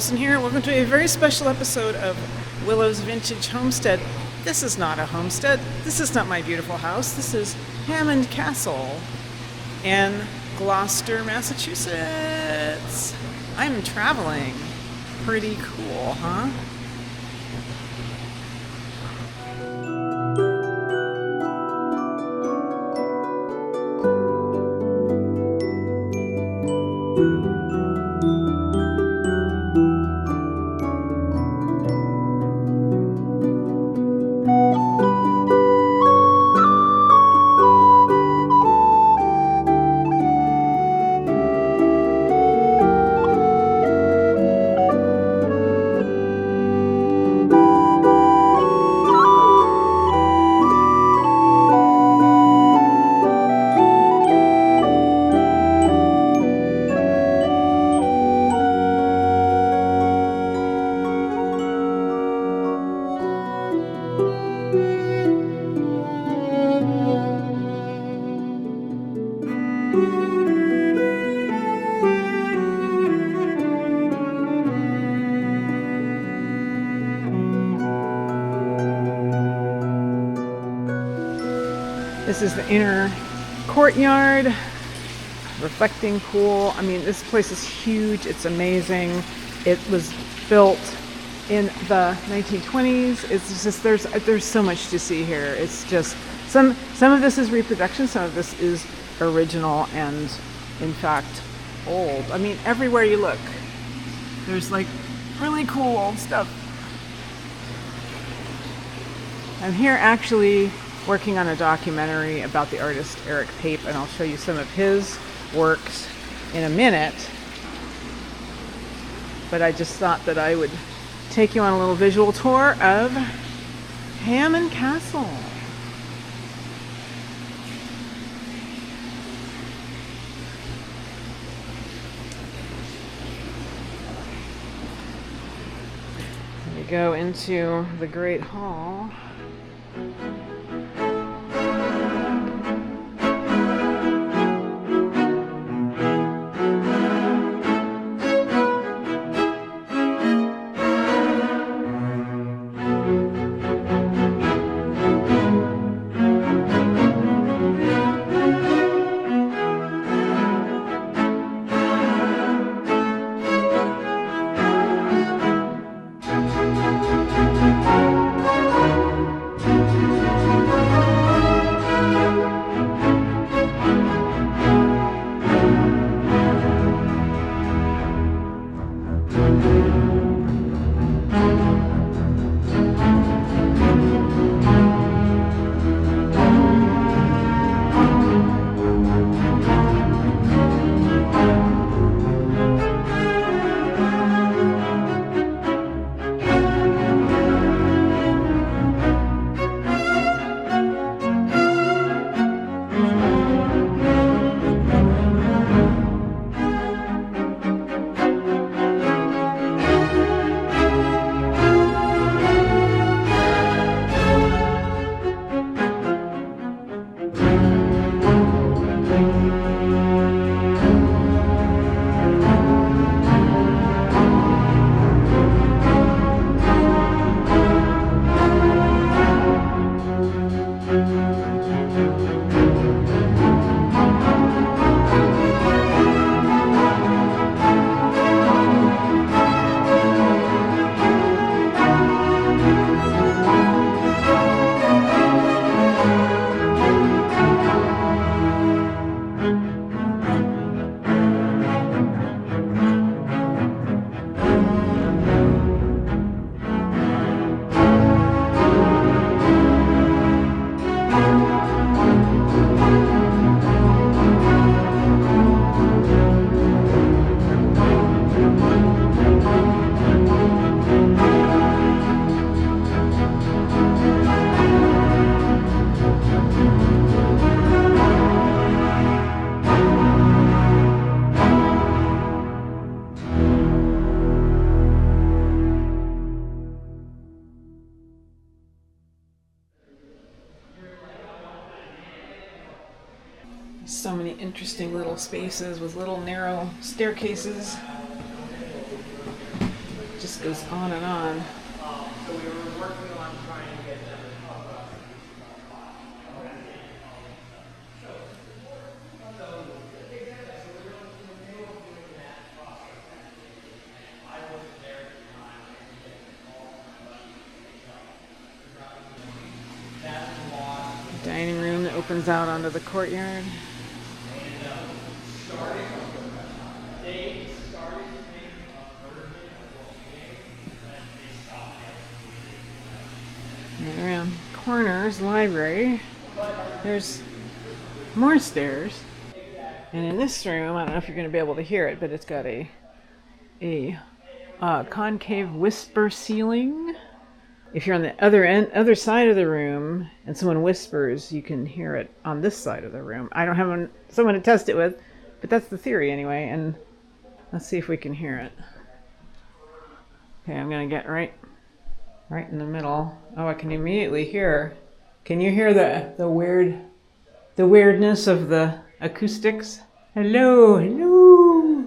Olson here. Welcome to a very special episode of Willow's Vintage Homestead. This is not a homestead. This is not my beautiful house. This is Hammond Castle in Gloucester, Massachusetts. I'm traveling. Pretty cool, huh? This is the inner courtyard, reflecting pool. I mean, this place is huge. It's amazing. It was built in the 1920s. It's just there's so much to see here. It's just some of this is reproduction, some of this is original and in fact old. I mean, everywhere you look, there's like really cool old stuff. I'm here actually working on a documentary about the artist Eric Pape, and I'll show you some of his works in a minute. But I just thought that I would take you on a little visual tour of Hammond Castle. We go into the Great Hall. So many interesting little spaces with little narrow staircases. just goes on and on. So we were working on trying to get them to talk about it. Dining room that opens out onto the courtyard. And around corners, library. There's more stairs. And in this room, I don't know if you're going to be able to hear it, but it's got a concave whisper ceiling. If you're on the other side of the room and someone whispers, you can hear it on this side of the room. I don't have someone to test it with, but that's the theory anyway. And let's see if we can hear it. Okay, I'm gonna get right in the middle. Oh, I can immediately hear. Can you hear the weirdness of the acoustics? Hello, hello,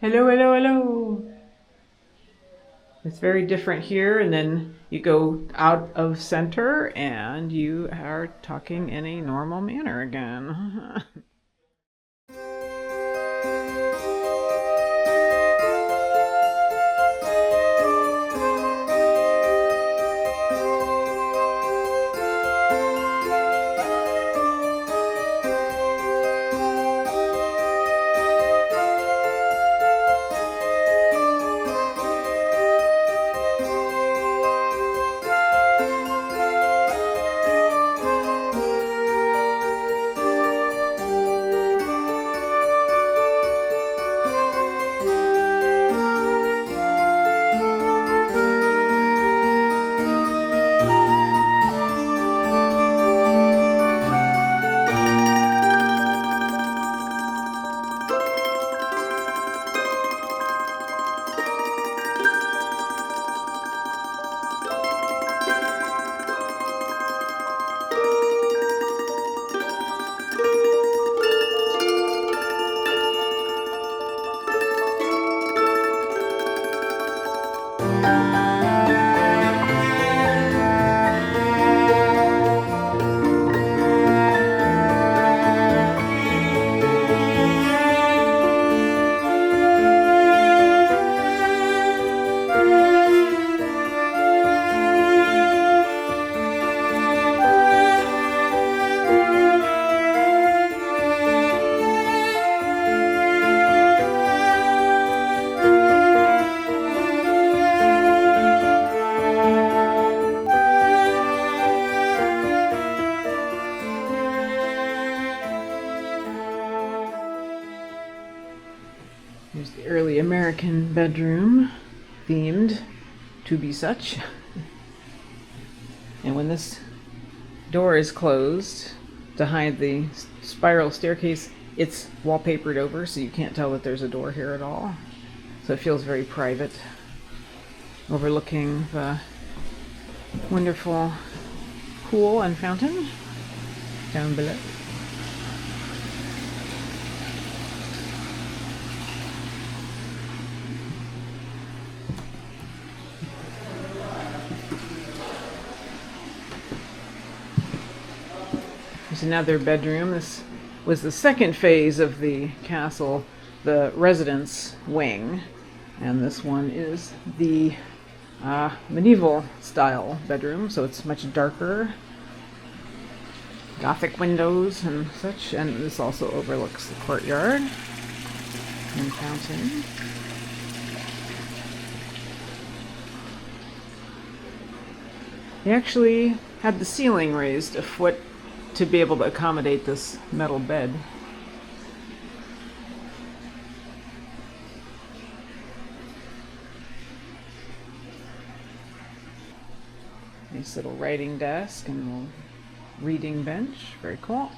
hello, hello, hello. It's very different here, and then you go out of center and you are talking in a normal manner again. Here's the early American bedroom, themed to be such. And when this door is closed to hide the spiral staircase, it's wallpapered over, so you can't tell that there's a door here at all. So it feels very private, overlooking the wonderful pool and fountain down below. There's another bedroom. This was the second phase of the castle, the residence wing. And this one is the medieval style bedroom, so it's much darker. Gothic windows and such. And this also overlooks the courtyard and fountain. They actually had the ceiling raised a foot to be able to accommodate this metal bed. Nice little writing desk and a little reading bench. Very cool.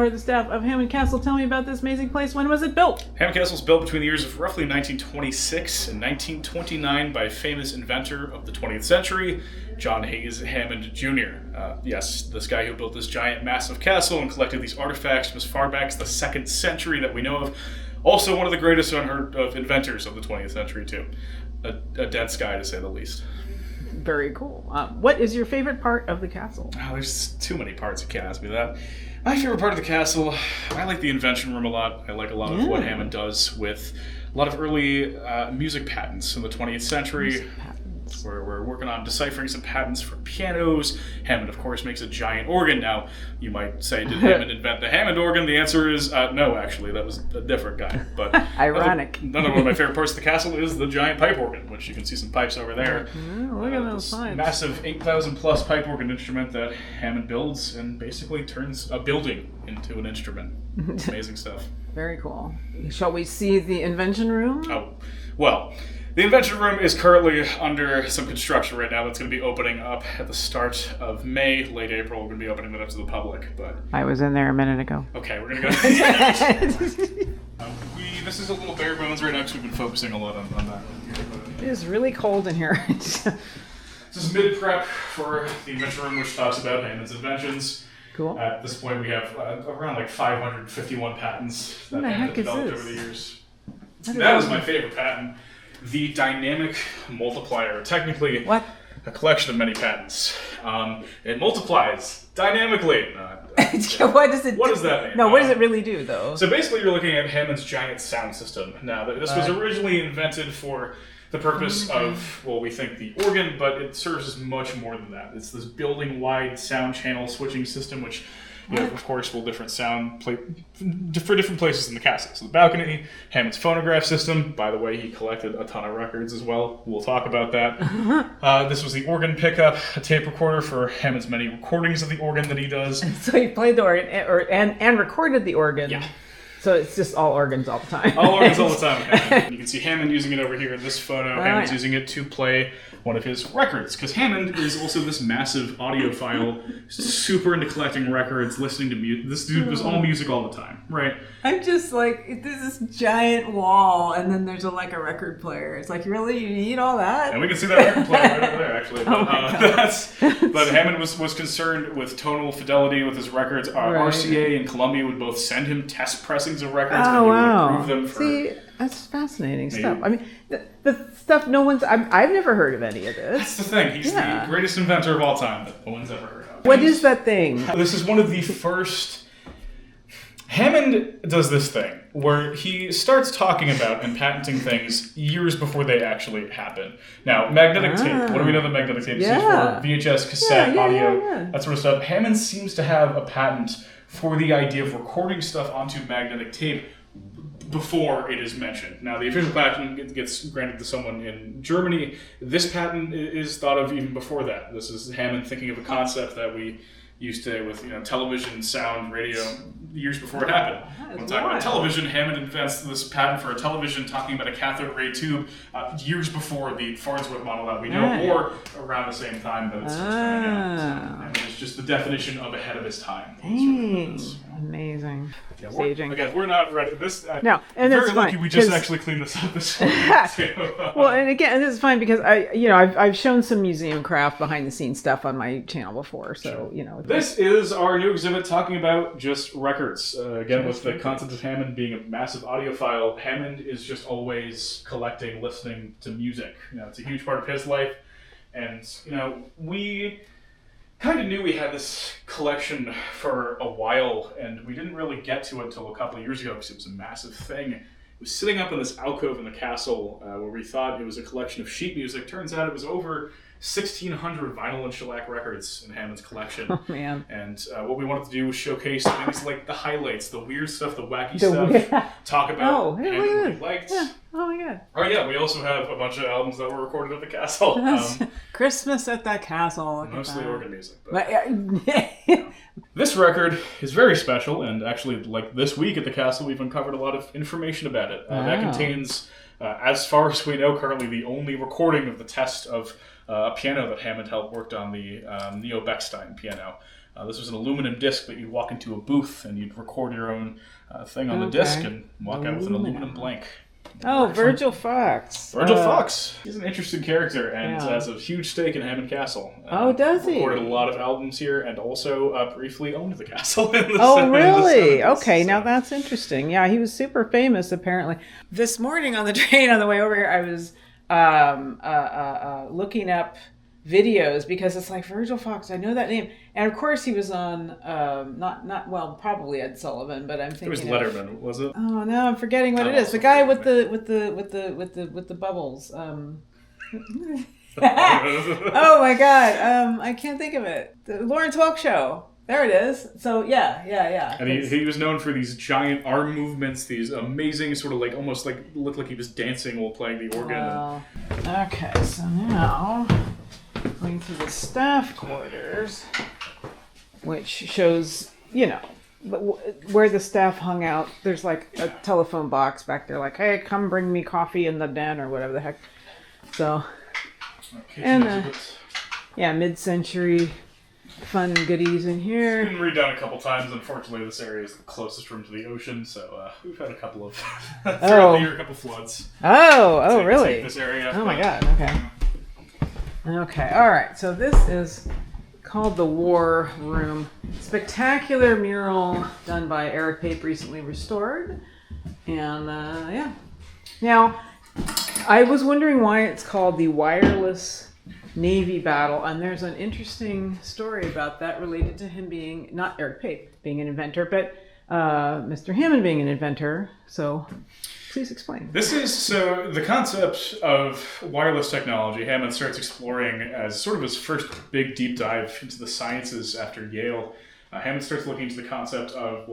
part of the staff of Hammond Castle. Tell me about this amazing place. When was it built? Hammond Castle was built between the years of roughly 1926 and 1929 by a famous inventor of the 20th century, John Hayes Hammond Jr. Yes, this guy who built this giant, massive castle and collected these artifacts from as far back as the 2nd century that we know of. Also one of the greatest unheard of inventors of the 20th century, too. A dense guy, to say the least. Very cool. What is your favorite part of the castle? Oh, there's too many parts. You can't ask me that. My favorite part of the castle, I like the invention room a lot. I like a lot of what Hammond does with a lot of early music patents in the 20th century. We're working on deciphering some patents for pianos. Hammond, of course, makes a giant organ. Now, you might say, did Hammond invent the Hammond organ? The answer is no, actually. That was a different guy. But ironic. One of my favorite parts of the castle is the giant pipe organ, which you can see some pipes over there. Look at those pipes. Massive 8,000 plus pipe organ instrument that Hammond builds and basically turns a building into an instrument. It's amazing stuff. Very cool. Shall we see the invention room? Oh, well. The invention room is currently under some construction right now. That's going to be opening up at the start of May, late April. We're going to be opening that up to the public. But I was in there a minute ago. Okay, we're going to go. This is a little bare bones right now because we've been focusing a lot on that. It is really cold in here. This is mid-prep for the invention room, which talks about Hammond's inventions. Cool. At this point, we have around like 551 patents that Hammond developed over the years. That is my favorite patent. The dynamic multiplier. Technically, what? A collection of many patents. It multiplies dynamically. What does it do? What does that mean? No, what does it really do, though? So basically, you're looking at Hammond's giant sound system. Now, this was originally invented for the purpose of, well, we think the organ, but it serves as much more than that. It's this building-wide sound channel switching system, which, of course, will different sound for different places in the castle. So the balcony, Hammond's phonograph system. By the way, he collected a ton of records as well. We'll talk about that. This was the organ pickup, a tape recorder for Hammond's many recordings of the organ that he does. So he played the organ and recorded the organ. Yeah. So it's just all organs all the time. All organs all the time. You can see Hammond using it over here in this photo. Hammond's using it to play one of his records, because Hammond is also this massive audiophile, super into collecting records, listening to music. This dude was all music all the time, right? I'm just like, there's this giant wall, and then there's a record player. It's like, really, you need all that? And we can see that record player right over there, actually. But, but Hammond was concerned with tonal fidelity with his records. RCA and Columbia would both send him test pressings of records, and he would approve them for... See, that's fascinating stuff. I mean, the stuff no one's... I've never heard of any of this. That's the thing. He's the greatest inventor of all time that no one's ever heard of. What is that thing? This is one of the first... Hammond does this thing where he starts talking about and patenting things years before they actually happen. Now, magnetic tape. What do we know that magnetic tape is used for? VHS, cassette, audio, that sort of stuff. Hammond seems to have a patent for the idea of recording stuff onto magnetic tape before it is mentioned. Now, the official patent gets granted to someone in Germany. This patent is thought of even before that. This is Hammond thinking of a concept that we used to with television, sound, radio, years before it happened. When talking about television, Hammond invents this patent for a television talking about a cathode ray tube years before the Farnsworth model that we know, or around the same time that it's coming out. So, Hammond is just the definition of ahead of his time. Amazing. Yeah, Staging. we're not ready. This no, and very it's lucky fine, we just actually cleaned this up this morning. Well, and again, this is fine because I've shown some museum craft behind the scenes stuff on my channel before, so This is our new exhibit talking about just records. Again, with the concept of Hammond being a massive audiophile, Hammond is just always collecting, listening to music. It's a huge part of his life, and we kind of knew we had this collection for a while, and we didn't really get to it until a couple of years ago because it was a massive thing. It was sitting up in this alcove in the castle where we thought it was a collection of sheet music. Turns out it was over 1,600 vinyl and shellac records in Hammond's collection. Oh, man. And what we wanted to do was showcase things like the highlights, the weird stuff, the wacky stuff, talk about Hammond what he liked. Yeah. Oh my god. Oh yeah, we also have a bunch of albums that were recorded at the castle. Christmas at the castle. Mostly organ music. This record is very special, and actually, like this week at the castle, we've uncovered a lot of information about it. That contains, as far as we know, currently the only recording of the test of a piano that Hammond helped worked on, the Neo Beckstein piano. This was an aluminum disc that you'd walk into a booth and you'd record your own thing on the disc and walk out with an aluminum blank. Oh, Virgil Fox. Virgil Fox. He's an interesting character and has a huge stake in Hammond Castle. Oh, does he? Recorded a lot of albums here and also briefly owned the castle. Oh, really? Okay, now that's interesting. Yeah, he was super famous, apparently. This morning on the train on the way over here, I was looking up videos because it's like Virgil Fox, I know that name, and of course he was on probably Ed Sullivan, but I'm thinking it was Letterman, was it? Oh no, I'm forgetting what it is. The guy with the bubbles. Oh my god, I can't think of it. The Lawrence Welk Show. There it is. So yeah. And he was known for these giant arm movements, these amazing sort of like almost like looked like he was dancing while playing the organ. Okay, so now going through the staff quarters, which shows, where the staff hung out. There's like a telephone box back there, like, hey, come bring me coffee in the den or whatever the heck. So, and mid-century fun goodies in here. Been redone a couple times. Unfortunately, this area is the closest room to the ocean, so we've had a couple of throughout the year, a couple floods. Oh, really? This area. Oh my god. Okay. All right. So this is called the War Room. Spectacular mural done by Eric Pape, recently restored, and Now, I was wondering why it's called the Wireless Navy Battle, and there's an interesting story about that related to him being, not Eric Pape being an inventor, but Mr. Hammond being an inventor. So please explain. This is, so the concept of wireless technology, Hammond starts exploring as sort of his first big deep dive into the sciences after Yale. Hammond starts looking into the concept of,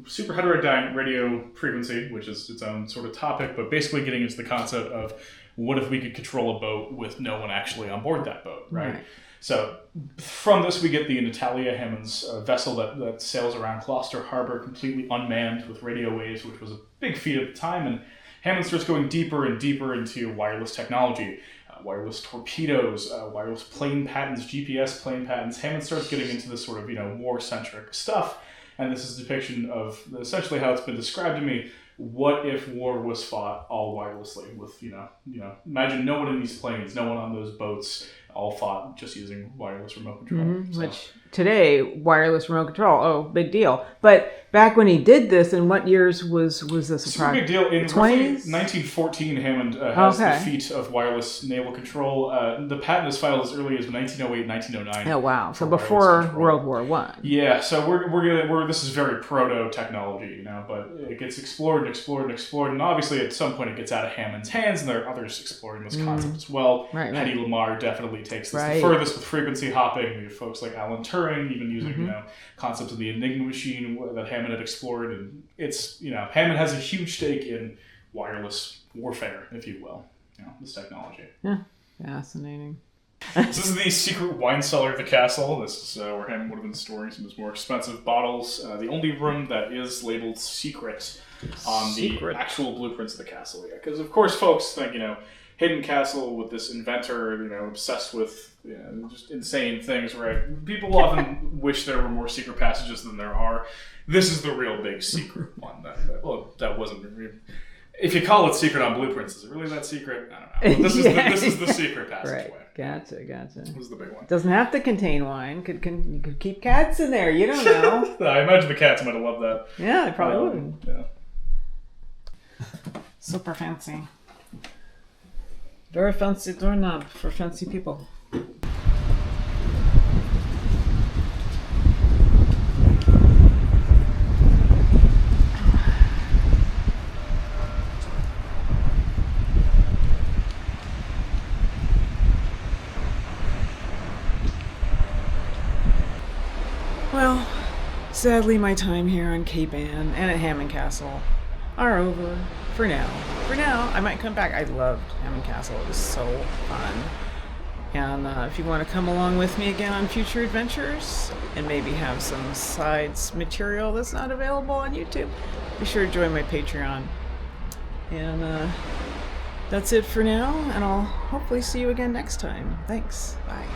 super heterodyne radio frequency, which is its own sort of topic, but basically getting into the concept of what if we could control a boat with no one actually on board that boat, right? So from this, we get the Natalia, Hammond's vessel that sails around Gloucester Harbor completely unmanned with radio waves, which was a big feat at the time. And Hammond starts going deeper and deeper into wireless technology, wireless torpedoes, wireless plane patents, GPS plane patents. Hammond starts getting into this sort of, war-centric stuff. And this is a depiction of essentially how it's been described to me. What if war was fought all wirelessly with, imagine no one in these planes, no one on those boats, all fought just using wireless remote control. Mm-hmm. Which today, wireless remote control, big deal. But back when he did this, in what years was this? Super big deal. In 20s? 1914, Hammond has the feat of wireless naval control. The patent is filed as early as 1908, 1909. Oh wow! So before World War I. Yeah. So we're this is very proto technology, but it gets explored, and obviously at some point it gets out of Hammond's hands, and there are others exploring this concept as well. Right. Hedy Lamarr definitely takes this the furthest with frequency hopping. We have folks like Alan Turing even using concepts of the Enigma machine that Hammond had explored, and it's Hammond has a huge stake in wireless warfare, if you will. This technology. Yeah, fascinating. This is the secret wine cellar of the castle. This is where Hammond would have been storing some of his more expensive bottles. The only room that is labeled secret on the actual blueprints of the castle. Yeah, because of course folks think hidden castle with this inventor, obsessed with just insane things, right? People often wish there were more secret passages than there are. This is the real big secret one. That wasn't. If you call it secret on blueprints, is it really that secret? I don't know. This is the secret passageway. Right. Gotcha. This is the big one. Doesn't have to contain wine. You could keep cats in there. You don't know. I imagine the cats might have loved that. Yeah, they probably would. Yeah. Super fancy. Very fancy doorknob for fancy people. Well, sadly my time here on Cape Ann and at Hammond Castle are over for now. I might come back. I loved Hammond Castle. It was so fun. And if you want to come along with me again on future adventures and maybe have some sides material that's not available on YouTube, be sure to join my Patreon. And that's it for now, and I'll hopefully see you again next time. Thanks. Bye.